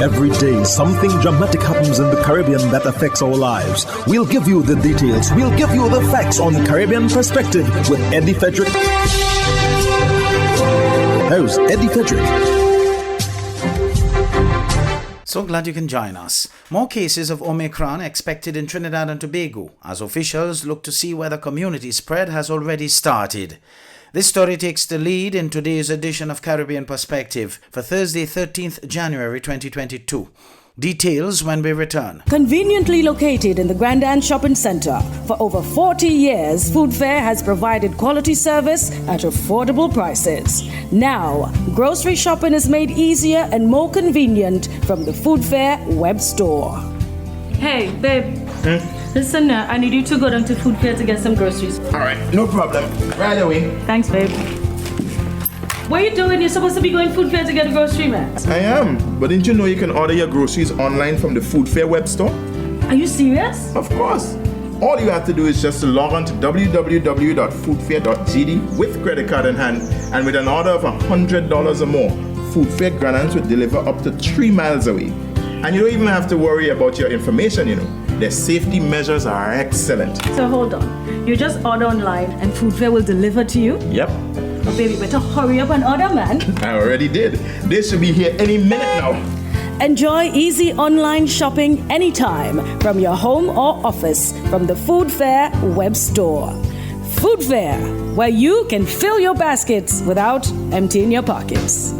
Every day, something dramatic happens in the Caribbean that affects our lives. We'll give you the details. We'll give you the facts on Caribbean Perspective with Eddie Frederick. How's Eddie Frederick? So glad you can join us. More cases of Omicron expected in Trinidad and Tobago as officials look to see whether community spread has already started. This story takes the lead in today's edition of Caribbean Perspective for Thursday, 13th January 2022. Details when we return. Conveniently located in the Grand Ann Shopping Center, for over 40 years, Food Fair has provided quality service at affordable prices. Now, grocery shopping is made easier and more convenient from the Food Fair web store. Hey, babe. Listen, I need you to go down to Food Fair to get some groceries. All right, no problem. Right away. Thanks, babe. What are you doing? You're supposed to be going Food Fair to get a grocery, man. I am, but didn't you know you can order your groceries online from the Food Fair web store? Are you serious? Of course. All you have to do is just to log on to www.foodfair.gd with credit card in hand, and with an order of $100 or more, Food Fair Grand Anse will deliver up to 3 miles away. And you don't even have to worry about your information, you know. Their safety measures are excellent. So hold on. You just order online and Food Fair will deliver to you? Yep. Oh, baby, better hurry up and order, man. I already did. They should be here any minute now. Enjoy easy online shopping anytime from your home or office from the Food Fair web store. Food Fair, where you can fill your baskets without emptying your pockets.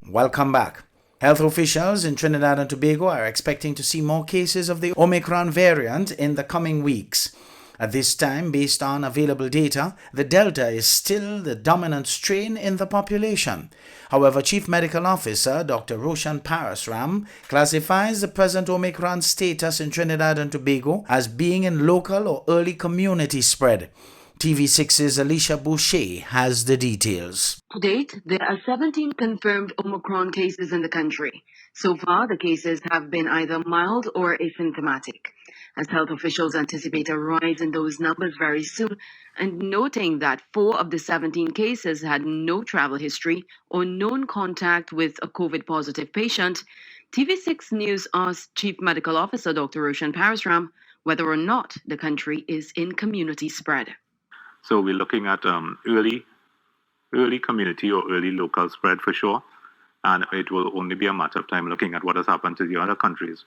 Welcome back. Health officials in Trinidad and Tobago are expecting to see more cases of the Omicron variant in the coming weeks. At this time, based on available data, the Delta is still the dominant strain in the population. However, Chief Medical Officer Dr. Roshan Parasram classifies the present Omicron status in Trinidad and Tobago as being in local or early community spread. TV6's Alicia Boucher has the details. To date, there are 17 confirmed Omicron cases in the country. So far, the cases have been either mild or asymptomatic, as health officials anticipate a rise in those numbers very soon, and noting that 4 of the 17 cases had no travel history or known contact with a COVID-positive patient. TV6 News asked Chief Medical Officer Dr. Roshan Parasram whether or not the country is in community spread. So we're looking at early community or early local spread for sure, and it will only be a matter of time looking at what has happened to the other countries.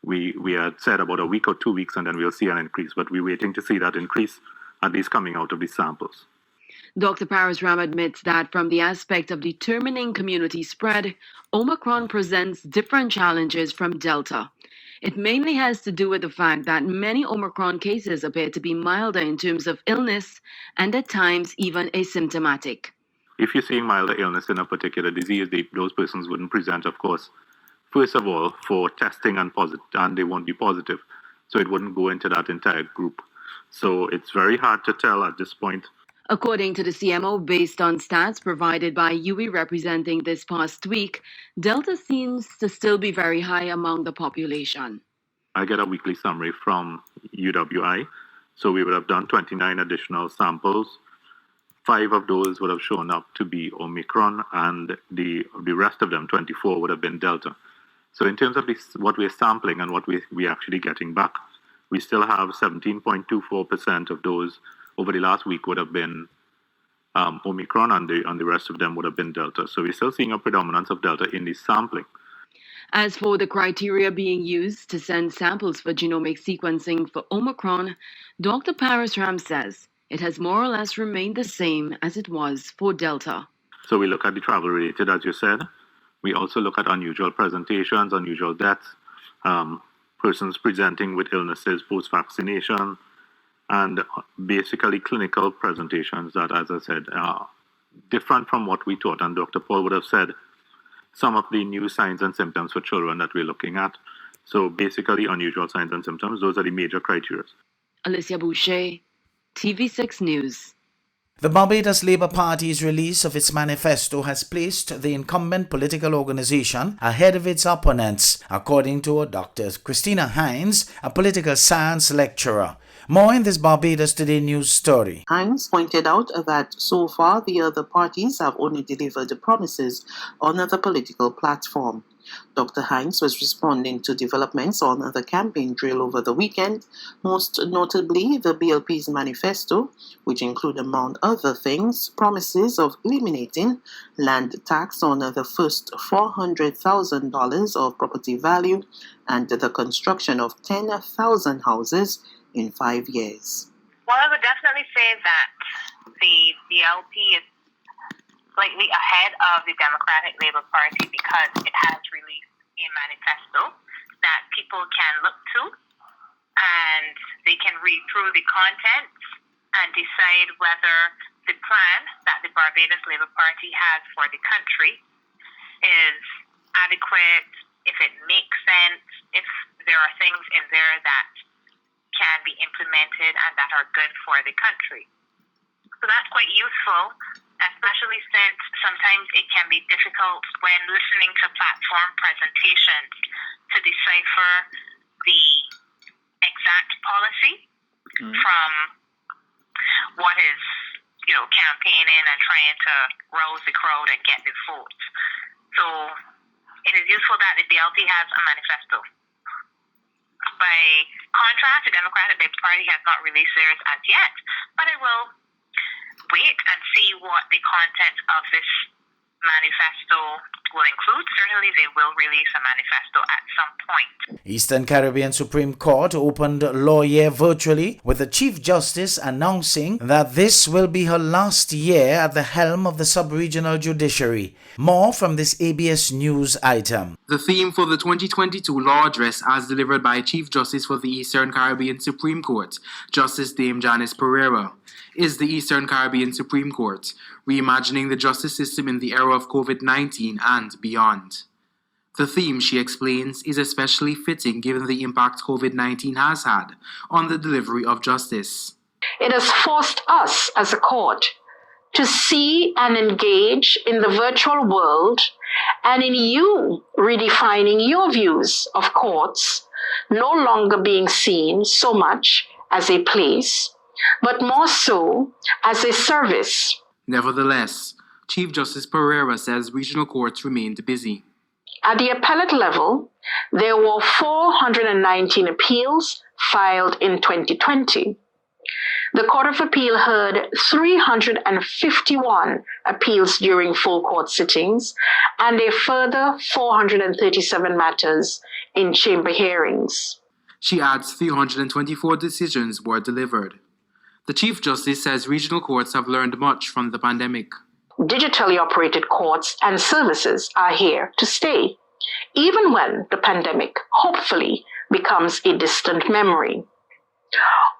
We had said about a week or 2 weeks and then we'll see an increase, but we're waiting to see that increase at least coming out of these samples. Dr. Parasram admits that from the aspect of determining community spread, Omicron presents different challenges from Delta. It mainly has to do with the fact that many Omicron cases appear to be milder in terms of illness and at times even asymptomatic. If you're seeing milder illness in a particular disease, those persons wouldn't present, of course, first of all, for testing and they won't be positive. So it wouldn't go into that entire group. So it's very hard to tell at this point. According to the CMO, based on stats provided by UE representing this past week, Delta seems to still be very high among the population. I get a weekly summary from UWI. So we would have done 29 additional samples. 5 of those would have shown up to be Omicron, and the rest of them, 24, would have been Delta. So in terms of what we're sampling and what we're actually getting back, we still have 17.24% of those over the last week would have been Omicron, and the rest of them would have been Delta. So we're still seeing a predominance of Delta in the sampling. As for the criteria being used to send samples for genomic sequencing for Omicron, Dr. Parasram says it has more or less remained the same as it was for Delta. So we look at the travel-related, as you said. We also look at unusual presentations, unusual deaths, persons presenting with illnesses post-vaccination, and basically clinical presentations that, as I said, are different from what we thought. And Dr. Paul would have said some of the new signs and symptoms for children that we're looking at. So basically unusual signs and symptoms, those are the major criteria. Alicia Boucher, TV6 News. The Barbados Labour Party's release of its manifesto has placed the incumbent political organization ahead of its opponents, according to Dr. Christina Hines, a political science lecturer. More in this Barbados Today news story. Hines pointed out that so far the other parties have only delivered the promises on the political platform. Dr. Hines was responding to developments on the campaign trail over the weekend, most notably the BLP's manifesto, which include, among other things, promises of eliminating land tax on the first $400,000 of property value and the construction of 10,000 houses in 5 years. Well, I would definitely say that the BLP is slightly ahead of the Democratic Labour Party because it has released a manifesto that people can look to and they can read through the contents and decide whether the plan that the Barbados Labour Party has for the country is adequate, if it makes sense, if there are things in there that can be implemented and that are good for the country. So that's quite useful, especially since sometimes it can be difficult when listening to platform presentations to decipher the exact policy from what is, campaigning and trying to rouse the crowd and get the votes. So it is useful that the BLP has a manifesto. By contrast, the Democratic Labour Party has not released theirs as yet, but I will wait and see what the content of this manifesto will include. Certainly they will release a manifesto at some point. Eastern Caribbean Supreme Court opened law year virtually, with the Chief Justice announcing that this will be her last year at the helm of the sub-regional judiciary. More from this ABS News item. The theme for the 2022 law address, as delivered by Chief Justice for the Eastern Caribbean Supreme Court, Justice Dame Janice Pereira, is the Eastern Caribbean Supreme Court, reimagining the justice system in the era of COVID-19 and beyond. The theme, she explains, is especially fitting given the impact COVID-19 has had on the delivery of justice. It has forced us as a court to see and engage in the virtual world, and in you redefining your views of courts, no longer being seen so much as a place, but more so as a service. Nevertheless, Chief Justice Pereira says regional courts remained busy. At the appellate level, there were 419 appeals filed in 2020. The Court of Appeal heard 351 appeals during full court sittings and a further 437 matters in chamber hearings. She adds 324 decisions were delivered. The Chief Justice says regional courts have learned much from the pandemic. Digitally operated courts and services are here to stay, even when the pandemic hopefully becomes a distant memory.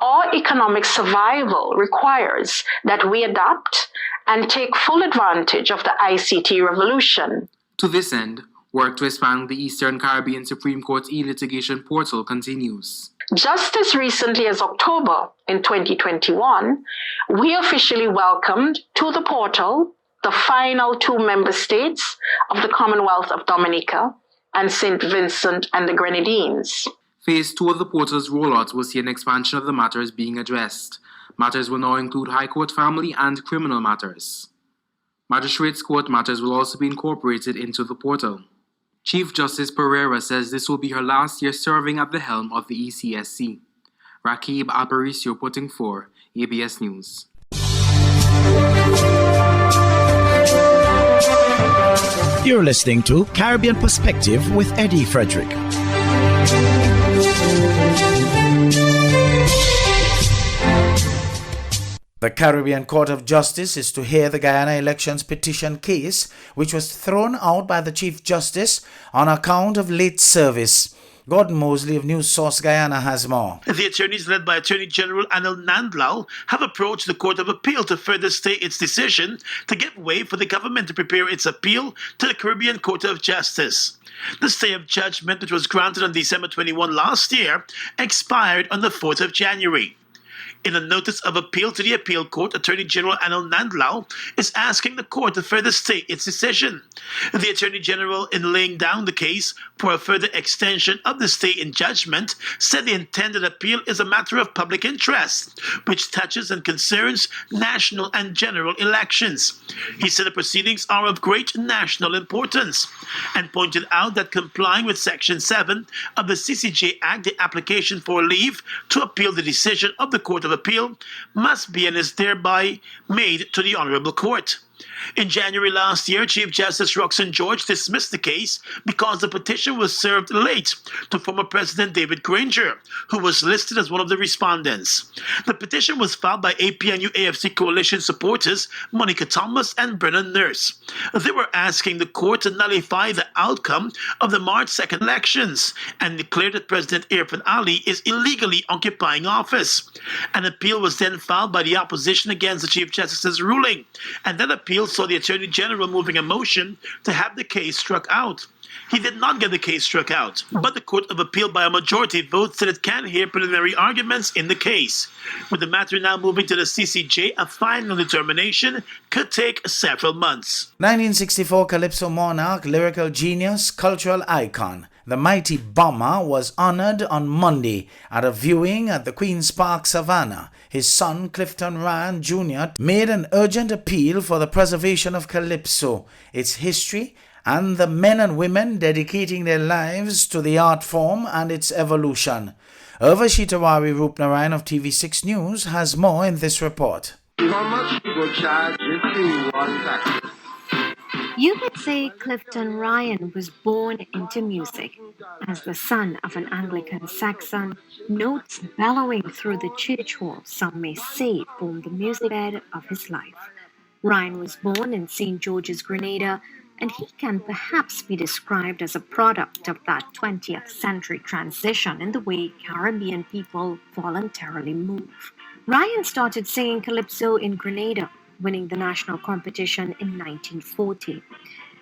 Our economic survival requires that we adapt and take full advantage of the ICT revolution. To this end, work to expand the Eastern Caribbean Supreme Court's e-litigation portal continues. Just as recently as October in 2021, we officially welcomed to the portal the final 2 member states of the Commonwealth of Dominica and St. Vincent and the Grenadines. Phase 2 of the portal's rollout will see an expansion of the matters being addressed. Matters will now include High Court family and criminal matters. Magistrates' Court matters will also be incorporated into the portal. Chief Justice Pereira says this will be her last year serving at the helm of the ECSC. Rakib Aparicio reporting for ABS News. You're listening to Caribbean Perspective with Eddie Frederick. The Caribbean Court of Justice is to hear the Guyana Elections Petition case, which was thrown out by the Chief Justice on account of late service. Gordon Mosley of News Source Guyana has more. The attorneys led by Attorney General Anil Nandlal have approached the Court of Appeal to further stay its decision to give way for the government to prepare its appeal to the Caribbean Court of Justice. The stay of judgment, which was granted on December 21 last year, expired on the 4th of January. In a notice of appeal to the appeal court, Attorney General Anil Nandlal is asking the court to further state its decision. The Attorney General, in laying down the case for a further extension of the stay in judgment, said the intended appeal is a matter of public interest, which touches and concerns national and general elections. He said the proceedings are of great national importance and pointed out that complying with Section 7 of the CCJ Act, the application for leave to appeal the decision of the Court of Appeal must be and is thereby made to the Honorable Court. In January last year, Chief Justice Roxanne George dismissed the case because the petition was served late to former President David Granger, who was listed as one of the respondents. The petition was filed by APNU AFC coalition supporters Monica Thomas and Brennan Nurse. They were asking the court to nullify the outcome of the March 2nd elections and declare that President Irfan Ali is illegally occupying office. An appeal was then filed by the opposition against the Chief Justice's ruling, and that appeal saw the Attorney General moving a motion to have the case struck out. He did not get the case struck out, but the Court of Appeal by a majority vote said it can hear preliminary arguments in the case. With the matter now moving to the CCJ, a final determination could take several months. 1964 Calypso monarch, lyrical genius, cultural icon, the mighty Bomber was honored on Monday at a viewing at the Queen's Park Savannah. His son, Clifton Ryan Jr., made an urgent appeal for the preservation of Calypso, its history, and the men and women dedicating their lives to the art form and its evolution. Urvashi Tawari Rupnarayan of TV6 News has more in this report. You could say Clifton Ryan was born into music. As the son of an Anglican Saxon, notes bellowing through the church hall, some may say, formed the music bed of his life. Ryan was born in St. George's, Grenada, and he can perhaps be described as a product of that 20th century transition in the way Caribbean people voluntarily move. Ryan started singing calypso in Grenada, winning the national competition in 1940.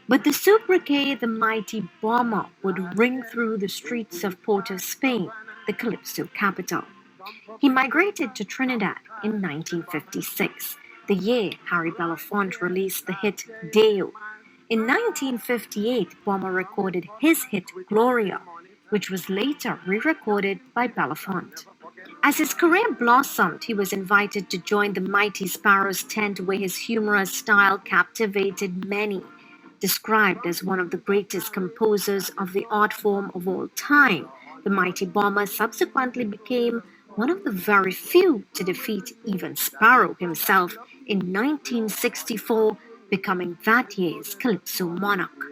But the sobriquet, the mighty Bomber, would ring through the streets of Port of Spain, the calypso capital. He migrated to Trinidad in 1956, the year Harry Belafonte released the hit Deo. In 1958, Bomber recorded his hit Gloria, which was later re-recorded by Belafonte. As his career blossomed, he was invited to join the Mighty Sparrows tent where his humorous style captivated many. Described as one of the greatest composers of the art form of all time, the Mighty Bomber subsequently became one of the very few to defeat even Sparrow himself in 1964, becoming that year's Calypso monarch.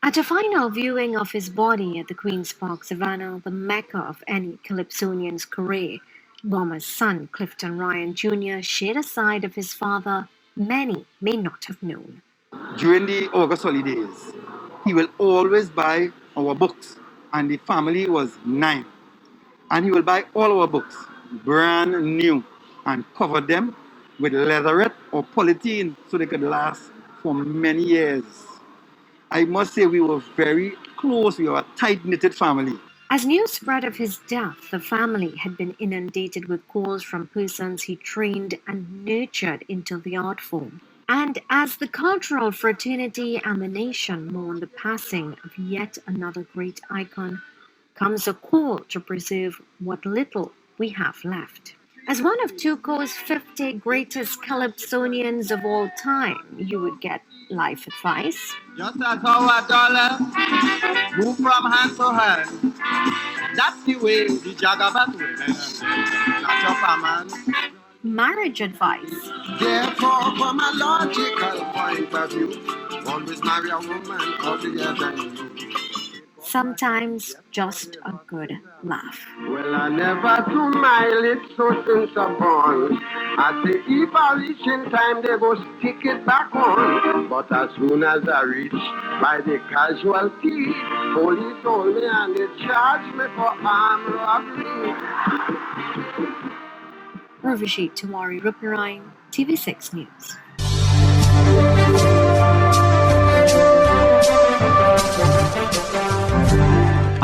At a final viewing of his body at the Queen's Park Savannah, the mecca of any Calypsonian's career, Bomber's son, Clifton Ryan Jr., shared a side of his father many may not have known. During the August holidays, he will always buy our books, and the family was 9. And he will buy all our books, brand new, and cover them with leatherette or polythene so they could last for many years. I must say we were very close. We were a tight-knitted family. As news spread of his death, the family had been inundated with calls from persons he trained and nurtured into the art form. And as the cultural fraternity and the nation mourn the passing of yet another great icon, comes a call to preserve what little we have left. As one of Tuco's 50 greatest Calypsonians of all time, you would get life advice. Just as how a dollar move from hand to hand, that's the way the Jagabat women shut up a man. Marriage advice. Therefore, from a logical point of view, always marry a woman uglier than you. Sometimes just a good laugh. Well, I never do my lips so since I'm born. I say if I reach in time, they go stick it back on. But as soon as I reach by the casualty, police hold me and they charge me for armed robbery. Urvashi Tawari Rupnarayan, TV6 News.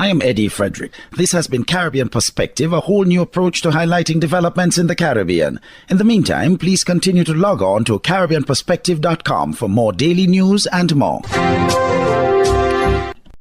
I am Eddie Frederick. This has been Caribbean Perspective, a whole new approach to highlighting developments in the Caribbean. In the meantime, please continue to log on to CaribbeanPerspective.com for more daily news and more.